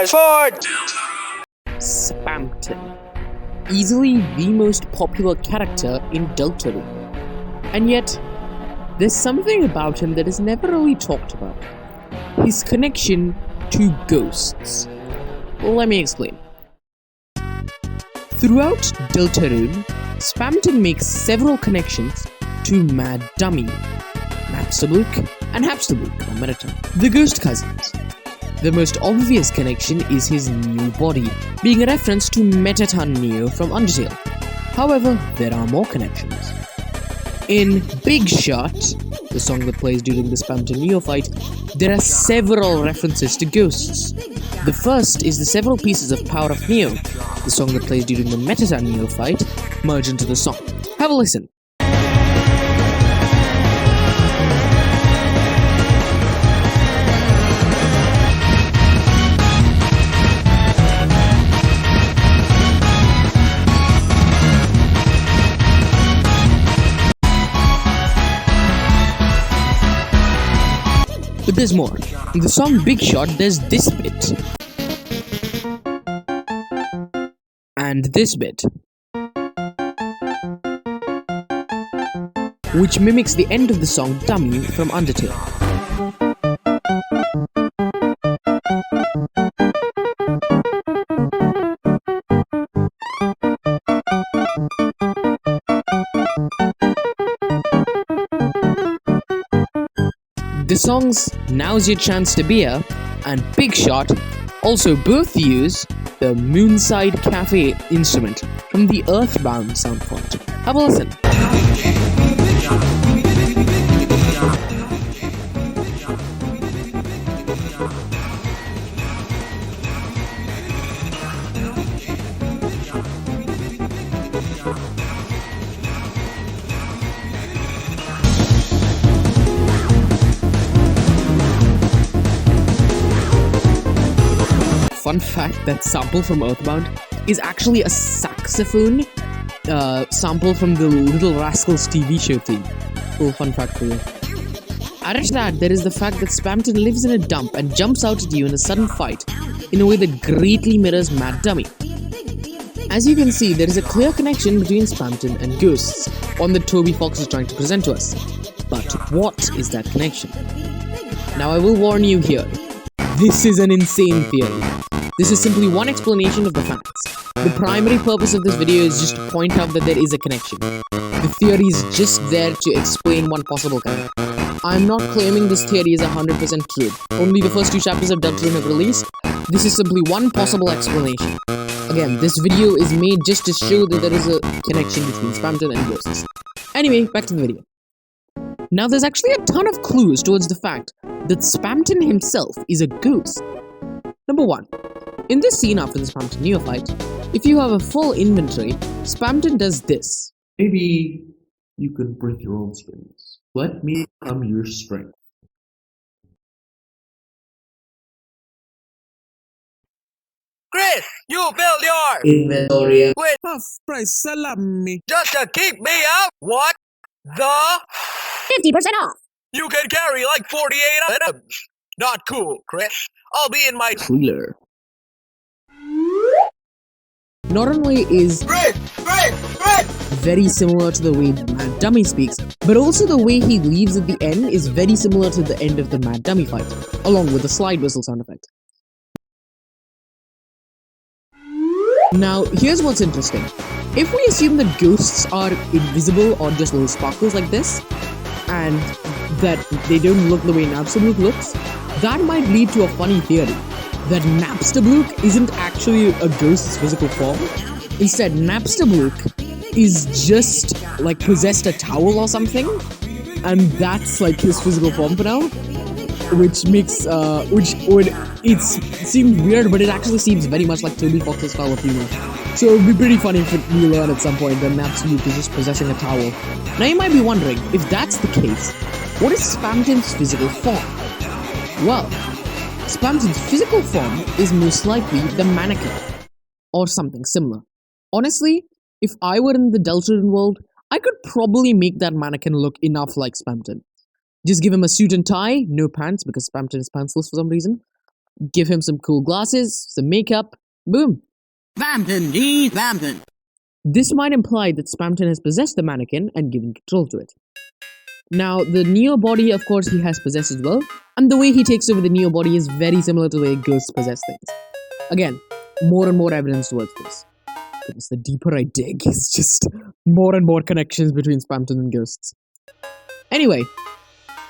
guys forward! Spamton. Easily the most popular character in Deltarune. And yet, there's something about him that is never really talked about. His connection to ghosts. Let me explain. Throughout Deltarune, Spamton makes several connections to Mad Dummy, Napstablook, and Hapstablook, or Metaton, the ghost cousins. The most obvious connection is his new body, being a reference to Metaton Neo from Undertale. However, there are more connections. In Big Shot, the song that plays during the Spamton Neo fight, there are several references to ghosts. The first is the several pieces of Power of Neo, the song that plays during the Metaton Neo fight, merge into the song. Have a listen. But there's more. In the song Big Shot, there's this bit. And this bit. Which mimics the end of the song Dummy from Undertale. The songs Now's Your Chance to Be Here and Big Shot also both use the Moonside Cafe instrument from the Earthbound sound font. Have a listen. Fun fact, that sample from Earthbound is actually a saxophone sample from the Little Rascals TV show theme. Cool fun fact for you. Added to that, there is the fact that Spamton lives in a dump and jumps out at you in a sudden fight in a way that greatly mirrors Mad Dummy. As you can see, there is a clear connection between Spamton and ghosts, one that Toby Fox is trying to present to us. But what is that connection? Now I will warn you here, this is an insane theory. This is simply one explanation of the facts. The primary purpose of this video is just to point out that there is a connection. The theory is just there to explain one possible connection. I'm not claiming this theory is 100% true. Only the first 2 chapters of Deltarune have released. This is simply one possible explanation. Again, this video is made just to show that there is a connection between Spamton and ghosts. Anyway, back to the video. Now there's actually a ton of clues towards the fact that Spamton himself is a ghost. Number 1. In this scene after the Spamton Neo fight, if you have a full inventory, Spamton does this. Maybe you could break your own strings. Let me become your strength. Chris, you build your Inventory. with Half-price salami. just to keep me out? What the? 50% off. You can carry like 48 items. Not cool, Chris. I'll be in my Thriller. Not only is very similar to the way the Mad Dummy speaks, but also the way he leaves at the end is very similar to the end of the Mad Dummy fight, along with the slide whistle sound effect. Now, here's what's interesting. If we assume that ghosts are invisible or just little sparkles like this, and that they don't look the way Napstablook looks, that might lead to a funny theory. That Napstablook isn't actually a ghost's physical form. Instead, Napstablook is just like possessed a towel or something, and that's like his physical form for now. Which makes it seems weird, but it actually seems very much like Toby Fox's style of humor. So it'd be pretty funny if we learn at some point that Napstablook is just possessing a towel. Now you might be wondering, if that's the case, what is Spamton's physical form? Well, Spamton's physical form is most likely the mannequin, or something similar. Honestly, if I were in the Deltarune world, I could probably make that mannequin look enough like Spamton. Just give him a suit and tie, no pants because Spamton is pantsless for some reason, give him some cool glasses, some makeup, boom. Spamton, D. Spamton. This might imply that Spamton has possessed the mannequin and given control to it. Now, the Neo body, of course, he has possessed as well, and the way he takes over the Neo body is very similar to the way ghosts possess things. Again, more and more evidence towards this. Goodness, the deeper I dig, it's just more and more connections between Spamton and ghosts. Anyway,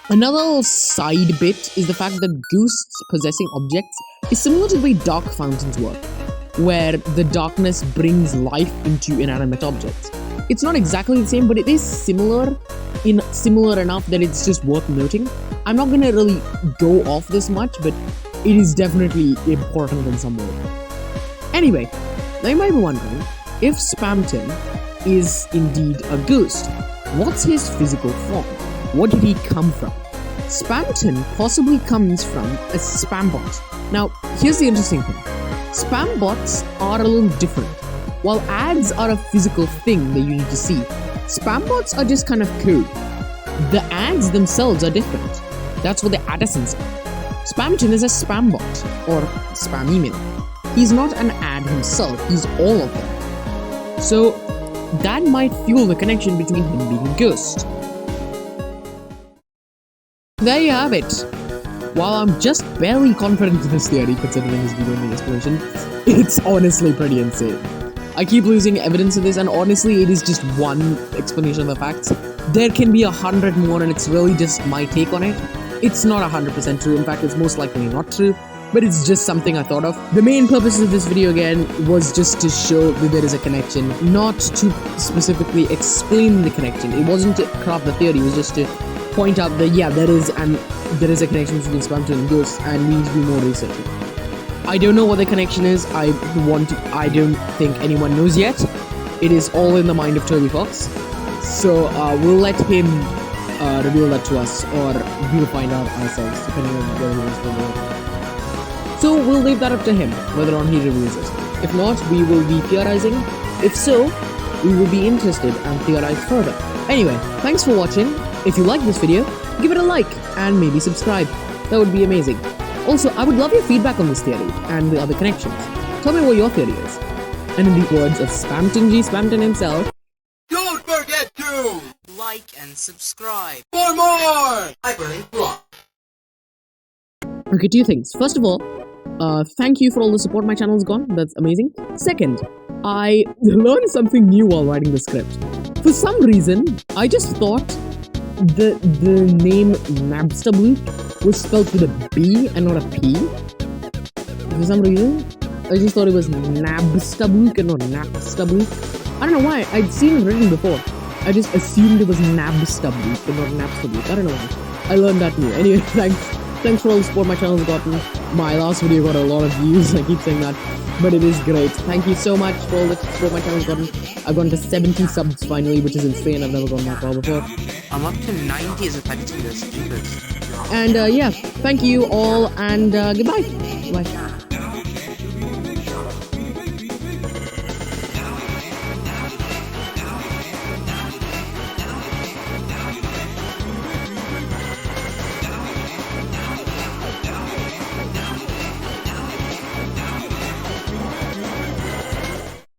another little side bit is the fact that ghosts possessing objects is similar to the way dark fountains work, where the darkness brings life into inanimate objects. It's not exactly the same, but it is similar enough that it's just worth noting. I'm not gonna really go off this much, but it is definitely important in some way. Anyway, now you might be wondering, if Spamton is indeed a ghost, what's his physical form? What did he come from? Spamton possibly comes from a spam bot. Now, here's the interesting thing. Spam bots are a little different. While ads are a physical thing that you need to see, spam bots are just kind of code. The ads themselves are different. That's what the Addisons are. Spamton is a spam bot, or spam email. He's not an ad himself, he's all of them. So, that might fuel the connection between him being a ghost. There you have it. While I'm just barely confident in this theory, considering his video and the explanation, it's honestly pretty insane. I keep losing evidence of this, and honestly, it is just one explanation of the facts. There can be 100 more, and it's really just my take on it. It's not 100% true, in fact, it's most likely not true, but it's just something I thought of. The main purpose of this video, again, was just to show that there is a connection, not to specifically explain the connection. It wasn't to craft the theory, it was just to point out that, yeah, there is a connection between Spamton and ghosts, and we need to do more research. I don't know what the connection is. I don't think anyone knows yet. It is all in the mind of Toby Fox. So we'll let him reveal that to us, or we'll find out ourselves, depending on whether he wants to reveal it. So we'll leave that up to him, whether or not he reveals it. If not, we will be theorizing. If so, we will be interested and theorize further. Anyway, thanks for watching. If you like this video, give it a like and maybe subscribe. That would be amazing. Also, I would love your feedback on this theory and the other connections. Tell me what your theory is. And in the words of Spamton himself, Don't forget to Like and subscribe. for more. Library block. okay, two things. First of all, thank you for all the support my channel's gone. That's amazing. Second, I learned something new while writing the script. For some reason, I just thought the name Nabstablook was spelled with a B and not a P. For some reason, I just thought it was Nabstablook and not Napstablook. I don't know why. I'd seen it written before. I just assumed it was Nabstablook and not Napstablook. I don't know why. I learned that new. Anyway, thanks for all the support my channel's gotten. My last video got a lot of views. I keep saying that, but it is great. Thank you so much for all the support my channel's gotten. I've gone to 70 subs finally, which is insane. I've never gone that far before. I'm up to 90 as a editing this. And yeah, thank you all, and goodbye. Bye.